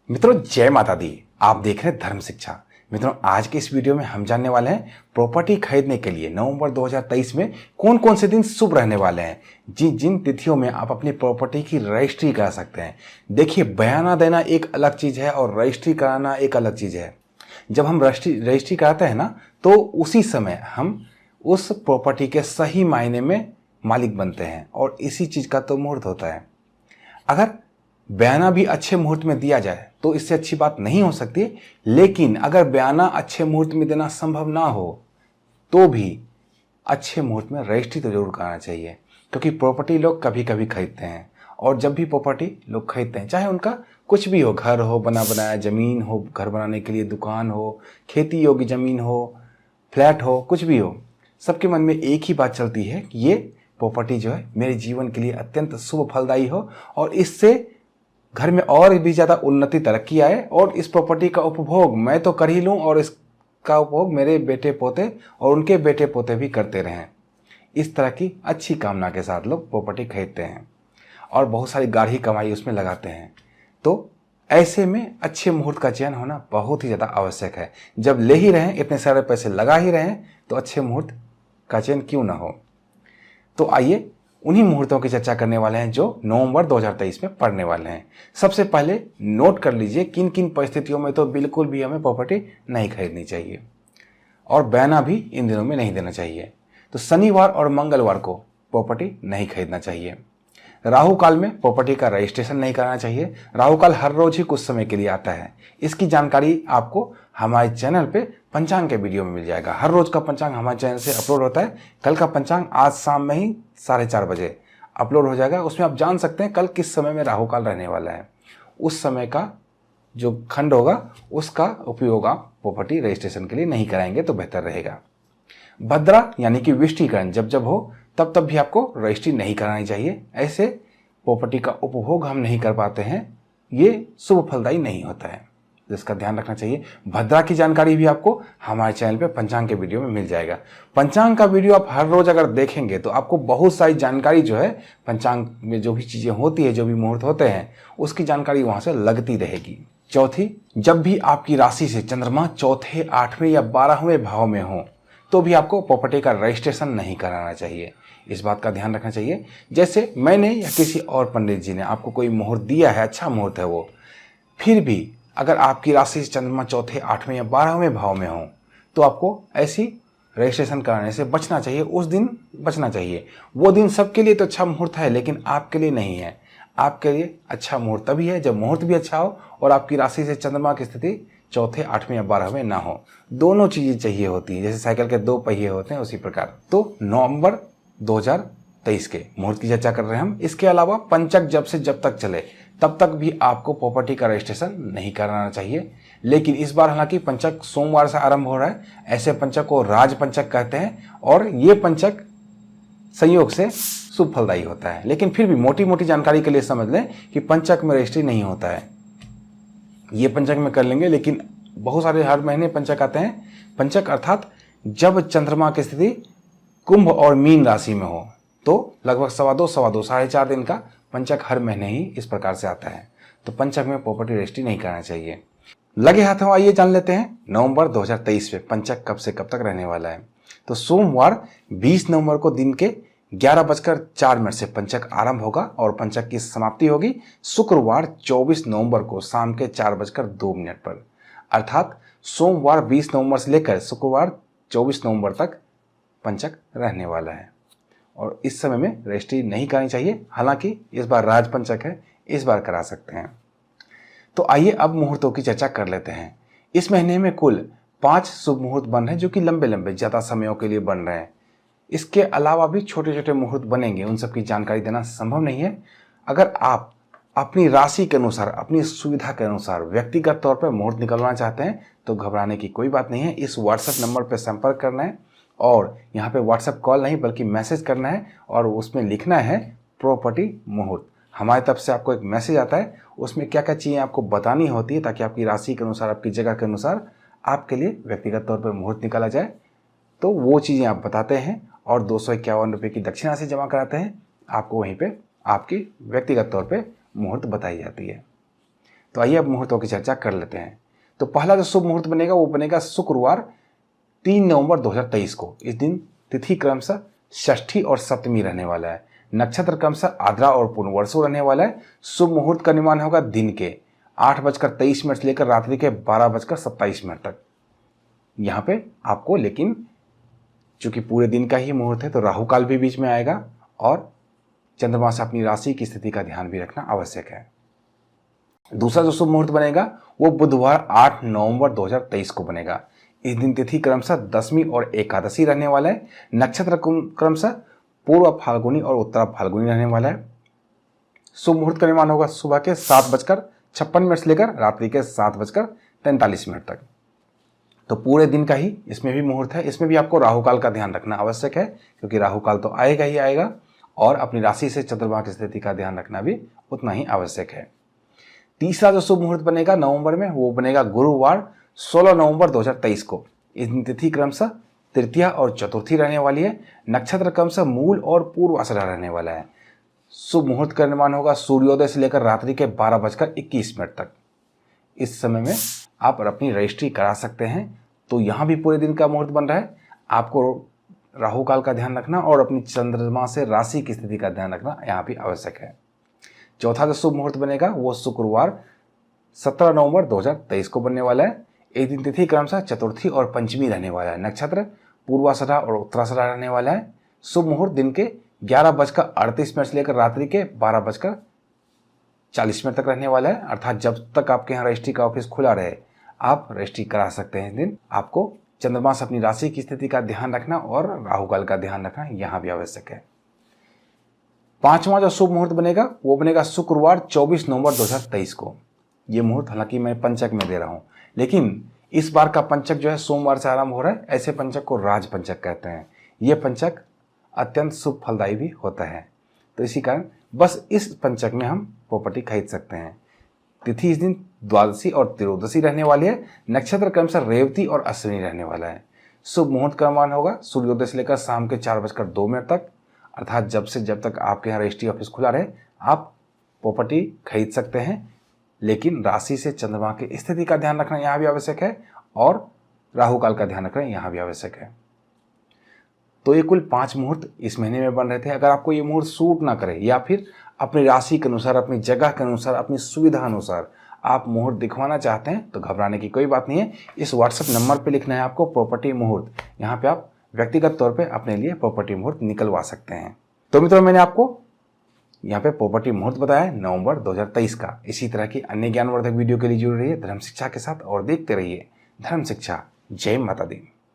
मित्रों, जय माता दी। आप देख रहे हैं धर्म शिक्षा। मित्रों, आज के इस वीडियो में हम जानने वाले हैं प्रॉपर्टी खरीदने के लिए नवंबर 2023 में कौन कौन से दिन शुभ रहने वाले हैं, जिन जिन तिथियों में आप अपनी प्रॉपर्टी की रजिस्ट्री करा सकते हैं। देखिए, बयाना देना एक अलग चीज़ है और रजिस्ट्री कराना एक अलग चीज़ है। जब हम रजिस्ट्री कराते हैं ना, तो उसी समय हम उस प्रॉपर्टी के सही मायने में मालिक बनते हैं और इसी चीज़ का तो मुहूर्त होता है। अगर बयाना भी अच्छे मुहूर्त में दिया जाए तो इससे अच्छी बात नहीं हो सकती, लेकिन अगर बयाना अच्छे मुहूर्त में देना संभव ना हो तो भी अच्छे मुहूर्त में रजिस्ट्री तो जरूर कराना चाहिए, क्योंकि प्रॉपर्टी लोग कभी कभी खरीदते हैं। और जब भी प्रॉपर्टी लोग खरीदते हैं, चाहे उनका कुछ भी हो, घर हो, बना बनाया ज़मीन हो, घर बनाने के लिए दुकान हो, खेती योग्य ज़मीन हो, फ्लैट हो, कुछ भी हो, सबके मन में एक ही बात चलती है कि ये प्रॉपर्टी जो है मेरे जीवन के लिए अत्यंत शुभ फलदायी हो और इससे घर में और भी ज़्यादा उन्नति तरक्की आए और इस प्रॉपर्टी का उपभोग मैं तो कर ही लूँ और इसका उपभोग मेरे बेटे पोते और उनके बेटे पोते भी करते रहें। इस तरह की अच्छी कामना के साथ लोग प्रॉपर्टी खरीदते हैं और बहुत सारी गाढ़ी कमाई उसमें लगाते हैं। तो ऐसे में अच्छे मुहूर्त का चयन होना बहुत ही ज़्यादा आवश्यक है। जब ले ही रहें, इतने सारे पैसे लगा ही रहें, तो अच्छे मुहूर्त का चयन क्यों ना हो। तो आइए उन्हीं मुहूर्तों की चर्चा करने वाले हैं जो नवंबर 2023 में पड़ने वाले हैं। सबसे पहले नोट कर लीजिए किन किन परिस्थितियों में तो बिल्कुल भी हमें प्रॉपर्टी नहीं खरीदनी चाहिए और बयाना भी इन दिनों में नहीं देना चाहिए। तो शनिवार और मंगलवार को प्रॉपर्टी नहीं खरीदना चाहिए। राहु काल में प्रॉपर्टी का रजिस्ट्रेशन नहीं कराना चाहिए। राहु काल हर रोज ही कुछ समय के लिए आता है। इसकी जानकारी आपको हमारे चैनल पे पंचांग के वीडियो में मिल जाएगा। हर रोज का पंचांग हमारे चैनल से अपलोड होता है। कल का पंचांग आज शाम में ही 4:30 बजे अपलोड हो जाएगा। उसमें आप जान सकते हैं कल किस समय में राहु काल रहने वाला है। उस समय का जो खंड होगा उसका उपयोग आप प्रॉपर्टी रजिस्ट्रेशन के लिए नहीं कराएंगे तो बेहतर रहेगा। भद्रा यानी कि विष्टिकरण जब जब हो तब भी आपको रजिस्ट्री नहीं करानी चाहिए। ऐसे प्रॉपर्टी का उपभोग हम नहीं कर पाते हैं, ये शुभ फलदायी नहीं होता है, जिसका ध्यान रखना चाहिए। भद्रा की जानकारी भी आपको हमारे चैनल पे पंचांग के वीडियो में मिल जाएगा। पंचांग का वीडियो आप हर रोज अगर देखेंगे तो आपको बहुत सारी जानकारी जो है पंचांग में जो भी चीज़ें होती है, जो भी मुहूर्त होते हैं, उसकी जानकारी वहाँ से लगती रहेगी। चौथी, जब भी आपकी राशि से चंद्रमा चौथे, 8वें या 12वें भाव में हो तो भी आपको प्रॉपर्टी का रजिस्ट्रेशन नहीं कराना चाहिए। इस बात का ध्यान रखना चाहिए। जैसे मैंने या किसी और पंडित जी ने आपको कोई मुहूर्त दिया है, अच्छा मुहूर्त है वो, फिर भी अगर आपकी राशि से चंद्रमा चौथे, 8वें या 12वें भाव में हो तो आपको ऐसी रजिस्ट्रेशन कराने से बचना चाहिए। उस दिन बचना चाहिए। वो दिन सबके लिए तो अच्छा मुहूर्त है, लेकिन आपके लिए नहीं है। आपके लिए अच्छा मुहूर्त तभी है जब मुहूर्त भी अच्छा हो और आपकी राशि से चंद्रमा की स्थिति चौथे, 8वें या 12वें ना हो। दोनों चीज़ें चाहिए होती है, जैसे साइकिल के 2 पहिए होते हैं उसी प्रकार। तो नवंबर 2023 के मुहूर्त की चर्चा कर रहे हैं हम। इसके अलावा पंचक जब से जब तक चले तब तक भी आपको प्रॉपर्टी का रजिस्ट्रेशन नहीं कराना चाहिए। लेकिन इस बार हालांकि पंचक सोमवार से आरंभ हो रहा है। ऐसे पंचक को राज पंचक कहते हैं और ये पंचक संयोग से शुभ फलदायी होता है। लेकिन फिर भी मोटी मोटी जानकारी के लिए समझ लें कि पंचक में रजिस्ट्री नहीं होता है। ये पंचक में कर लेंगे, लेकिन बहुत सारे हर महीने पंचक आते हैं। पंचक अर्थात जब चंद्रमा की स्थिति कुंभ और मीन राशि में हो तो लगभग 2.25 4.5 दिन का पंचक हर महीने ही इस प्रकार से आता है। तो पंचक में प्रॉपर्टी रजिस्ट्री नहीं कराना चाहिए। लगे हाथों आइए जान लेते हैं नवंबर 2023 में पंचक कब से कब तक रहने वाला है। तो सोमवार 20 नवंबर को दिन के 11:04 से पंचक आरंभ होगा और पंचक की समाप्ति होगी शुक्रवार 24 नवंबर को शाम के 4:02 पर। अर्थात सोमवार 20 नवंबर से लेकर शुक्रवार 24 नवंबर तक पंचक रहने वाला है और इस समय में रजिस्ट्री नहीं करानी चाहिए। हालांकि इस बार राज पंचक है, इस बार करा सकते हैं। तो आइए अब मुहूर्तों की चर्चा कर लेते हैं। इस महीने में कुल 5 शुभ मुहूर्त बन रहे हैं, जो कि लंबे लंबे ज़्यादा समयों के लिए बन रहे हैं। इसके अलावा भी छोटे छोटे मुहूर्त बनेंगे, उन सब की जानकारी देना संभव नहीं है। अगर आप अपनी राशि के अनुसार, अपनी सुविधा के अनुसार व्यक्तिगत तौर पर मुहूर्त निकलवाना चाहते हैं तो घबराने की कोई बात नहीं है। इस व्हाट्सएप नंबर पर संपर्क करना है और यहाँ पे व्हाट्सएप कॉल नहीं बल्कि मैसेज करना है और उसमें लिखना है प्रॉपर्टी मुहूर्त। हमारी तरफ से आपको एक मैसेज आता है, उसमें क्या क्या चीज़ें आपको बतानी होती है ताकि आपकी राशि के अनुसार, आपकी जगह के अनुसार आपके लिए व्यक्तिगत तौर पर मुहूर्त निकाला जाए। तो वो चीज़ें आप बताते हैं और 251 रुपये की दक्षिणा से जमा कराते हैं। आपको वहीं पे आपकी व्यक्तिगत तौर पे मुहूर्त बताई जाती है। तो आइए अब मुहूर्तों की चर्चा कर लेते हैं। तो पहला जो शुभ मुहूर्त बनेगा वो बनेगा शुक्रवार 3 नवंबर 2023 को। इस दिन तिथि क्रमशः षष्ठी और सप्तमी रहने वाला है। नक्षत्र क्रमशः आद्रा और पुनर्वसु रहने वाला है। शुभ मुहूर्त का निर्माण होगा दिन के 8:23 से लेकर रात्रि के 12:27 तक। यहाँ पे आपको लेकिन चूंकि पूरे दिन का ही मुहूर्त है तो राहु काल भी बीच में आएगा और चंद्रमा से अपनी राशि की स्थिति का ध्यान भी रखना आवश्यक है। दूसरा जो शुभ मुहूर्त बनेगा वो बुधवार 8 नवंबर 2023 को बनेगा। इस दिन तिथि क्रमशः दशमी और एकादशी रहने वाला है। नक्षत्र क्रमशः पूर्व फाल्गुनी और उत्तरा फाल्गुनी रहने वाला है। शुभ मुहूर्त का निर्माण होगा सुबह के 7:56 से लेकर रात्रि के 7:43 तक। तो पूरे दिन का ही इसमें भी मुहूर्त है। इसमें भी आपको राहु काल का ध्यान रखना आवश्यक है, क्योंकि राहु काल तो आएगा ही आएगा और अपनी राशि से चंद्रमा की स्थिति का ध्यान रखना भी उतना ही आवश्यक है। तीसरा जो शुभ मुहूर्त बनेगा नवंबर में वो बनेगा गुरुवार 16 नवंबर 2023 को। इस दिन तिथि क्रमशः तृतीया और चतुर्थी रहने वाली है। नक्षत्र क्रमशः मूल और पूर्वाषाढ़ा रहने वाला है। शुभ मुहूर्त का निर्माण होगा सूर्योदय से लेकर रात्रि के 12:21 तक। इस समय में आप अपनी रजिस्ट्री करा सकते हैं। तो यहाँ भी पूरे दिन का मुहूर्त बन रहा है। आपको राहु काल का ध्यान रखना और अपनी चंद्रमा से राशि की स्थिति का ध्यान रखना यहाँ भी आवश्यक है। चौथा जो शुभ मुहूर्त बनेगा वो शुक्रवार 17 नवंबर 2023 को बनने वाला है। एक दिन तिथि क्रमशः चतुर्थी और पंचमी रहने वाला है। नक्षत्र पूर्वाषाढ़ा और उत्तराषाढ़ा रहने वाला है। शुभ मुहूर्त दिन के 11:38 से लेकर रात्रि के 12:40 तक रहने वाला है। अर्थात जब तक आपके यहाँ रजिस्ट्री का ऑफिस खुला रहे आप रजिस्ट्री करा सकते हैं। इस दिन आपको चंद्रमा से अपनी राशि की स्थिति का ध्यान रखना और राहु काल का ध्यान रखना यहाँ भी आवश्यक है। पांचवा जो शुभ मुहूर्त बनेगा वो बनेगा शुक्रवार 24 नवंबर 2023 को। ये मुहूर्त हालांकि मैं पंचक में दे रहा हूँ, लेकिन इस बार का पंचक जो है सोमवार से आरंभ हो रहा है। ऐसे पंचक को राज पंचक कहते हैं। ये पंचक अत्यंत शुभ फलदायी भी होता है। तो इसी कारण बस इस पंचक में हम प्रॉपर्टी खरीद सकते हैं। तिथि इस दिन द्वादशी और त्रयोदशी रहने वाली है। नक्षत्र क्रमशः रेवती और अश्विनी रहने वाला है। शुभ मुहूर्त का निर्माण होगा सूर्योदय से लेकर शाम के 4:02 तक। अर्थात जब तक आपके यहाँ रजिस्ट्री ऑफिस खुला रहे आप प्रॉपर्टी खरीद सकते हैं, लेकिन राशि से चंद्रमा की स्थिति का ध्यान रखना यहाँ भी आवश्यक है और राहु काल का ध्यान रखना यहाँ भी आवश्यक है। तो ये कुल 5 मुहूर्त इस महीने में बन रहे थे। अगर आपको ये मुहूर्त सूट ना करे या फिर अपनी राशि के अनुसार, अपनी जगह के अनुसार, अपनी सुविधा अनुसार आप मुहूर्त दिखवाना चाहते हैं तो घबराने की कोई बात नहीं है। इस व्हाट्सएप नंबर पे लिखना है आपको प्रॉपर्टी मुहूर्त। यहाँ पे आप व्यक्तिगत तौर पे अपने लिए प्रॉपर्टी मुहूर्त निकलवा सकते हैं। तो मित्रों, मैंने आपको यहाँ पे प्रॉपर्टी मुहूर्त बताया नवंबर 2023 का। इसी तरह की अन्य ज्ञानवर्धक वीडियो के लिए जुड़े रहिए धर्म शिक्षा के साथ और देखते रहिए धर्म शिक्षा। जय माता दी।